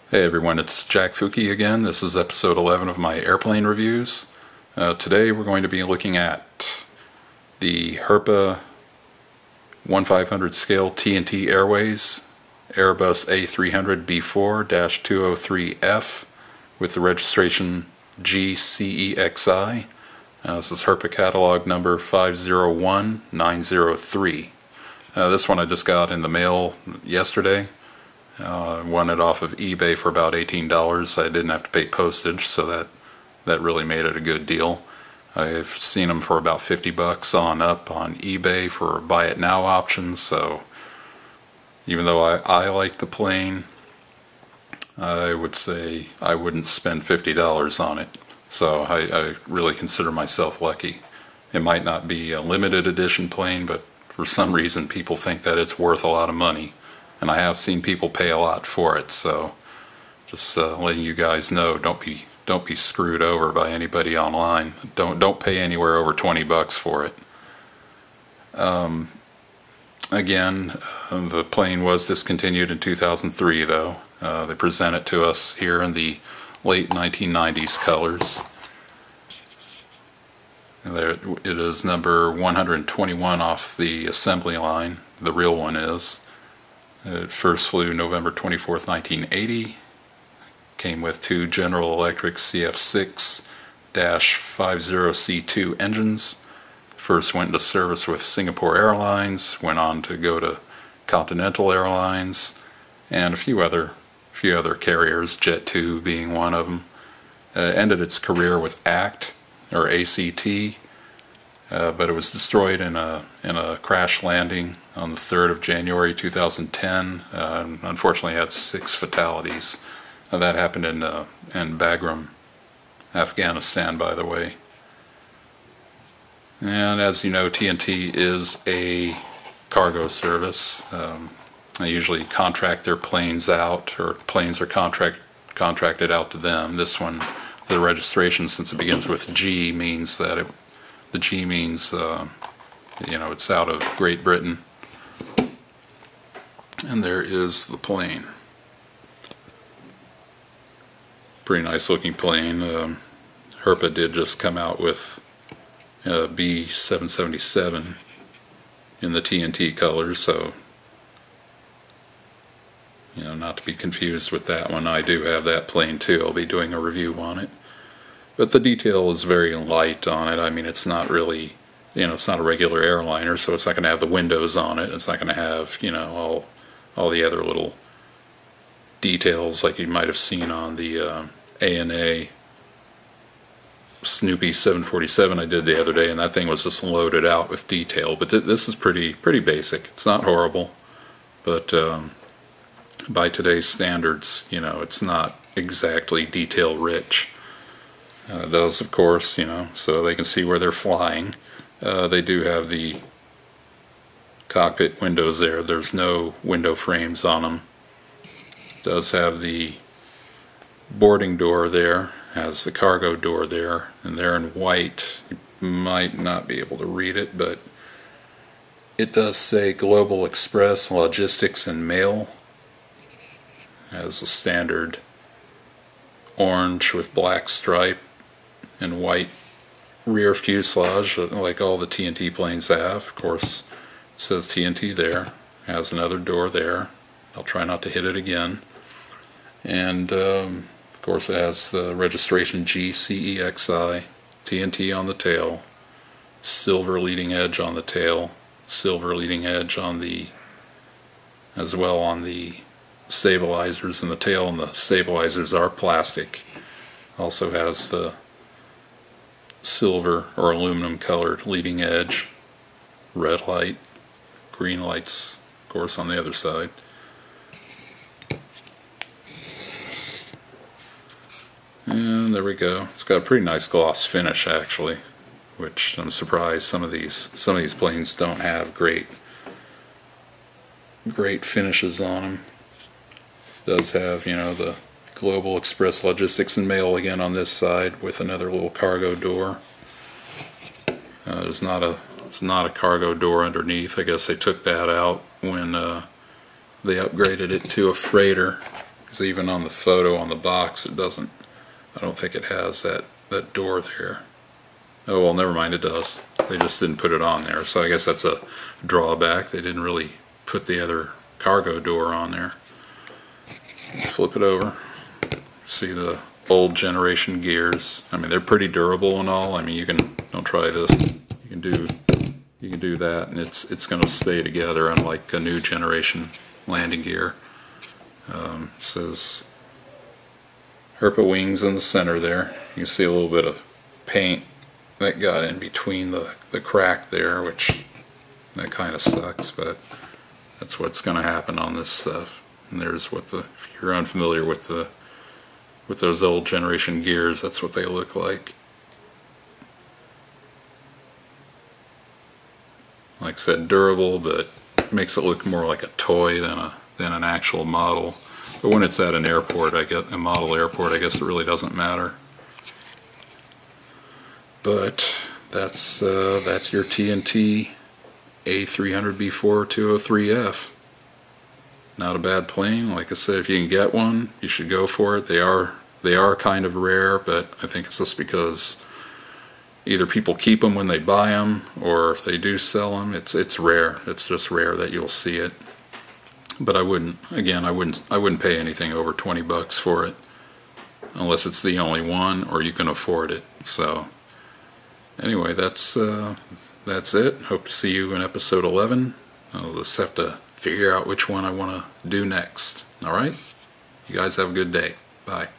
Hey everyone, it's Jack Fuki again. This is episode 11 of my airplane reviews. Today we're going to be looking at the Herpa 1/500 scale TNT Airways Airbus A300-203F with the registration GCEXI. This is Herpa catalog number 501903. This one I just got in the mail yesterday. Won it off of eBay for about $18. I didn't have to pay postage, so that really made it a good deal. I've seen them for about $50 on up on eBay for buy it now options, so even though I like the plane, I would say I wouldn't spend $50 on it. So I really consider myself lucky. It might not be a limited edition plane, but for some reason people think that it's worth a lot of money. And I have seen people pay a lot for it, so just letting you guys know, don't be screwed over by anybody online. Don't pay anywhere over $20 for it. Again, the plane was discontinued in 2003, though. They present it to us here in the late 1990s colors. There it is, number 121 off the assembly line. The real one is. It first flew November 24th, 1980. Came with two General Electric CF6-50C2 engines. First went into service with Singapore Airlines, went on to go to Continental Airlines, and a few other carriers, Jet2 being one of them. Ended its career with ACT, but it was destroyed in a crash landing on the 3rd of January 2010. Unfortunately had 6 fatalities. That happened in Bagram, Afghanistan, by the way. And as you know, TNT is a cargo service. They usually contract their planes out, or planes are contracted out to them. This one, the registration, since it begins with G, means that the G means it's out of Great Britain. And there is the plane. Pretty nice looking plane. Herpa did just come out with B777 in the TNT colors, so not to be confused with that one. I do have that plane too. I'll be doing a review on it. But the detail is very light on it. I mean, it's not really, it's not a regular airliner, so it's not going to have the windows on it. It's not going to have, all the other little details like you might have seen on the ANA Snoopy 747 I did the other day, and that thing was just loaded out with detail. But this is pretty basic. It's not horrible, but by today's standards, it's not exactly detail rich. It does, of course, so they can see where they're flying. They do have the cockpit windows there. There's no window frames on them. It does have the boarding door there, has the cargo door there, and they're in white. You might not be able to read it, but it does say Global Express Logistics and Mail. Has a standard orange with black stripe and white rear fuselage, like all the TNT planes have. Of course, it says TNT there. Has another door there. I'll try not to hit it again. And of course, it has the registration GCEXI, TNT on the tail, silver leading edge on the tail, silver leading edge on the, as well on the stabilizers in the tail, and the stabilizers are plastic. Also has the silver or aluminum colored leading edge, red light, green lights, of course, on the other side. And there we go. It's got a pretty nice gloss finish, actually, which I'm surprised some of these planes don't have great finishes on them. It does have, the Global Express Logistics and Mail again on this side with another little cargo door. There's not a cargo door underneath. I guess they took that out when they upgraded it to a freighter because even on the photo on the box, it doesn't. I don't think it has that door there. Oh well, never mind, it does. They just didn't put it on there, so I guess that's a drawback. They didn't really put the other cargo door on there. Flip it over. See the old generation gears. I mean, they're pretty durable and all. I mean, don't try this. You can do that, and it's going to stay together, unlike a new generation landing gear. Says Herpa wings in the center there. You can see a little bit of paint that got in between the crack there, which that kind of sucks, but that's what's going to happen on this stuff. And there's what if you're unfamiliar with those old generation gears, that's what they look like. Like I said, durable, but makes it look more like a toy than an actual model. But when it's at an airport, a model airport, I guess it really doesn't matter. But that's your TNT A300-203F. Not a bad plane. Like I said, if you can get one, you should go for it. They are kind of rare, but I think it's just because either people keep them when they buy them, or if they do sell them, it's rare. It's just rare that you'll see it. But I wouldn't pay anything over 20 bucks for it, unless it's the only one or you can afford it. So anyway, that's it. Hope to see you in episode 11. I'll just have to figure out which one I want to do next. Alright? You guys have a good day. Bye.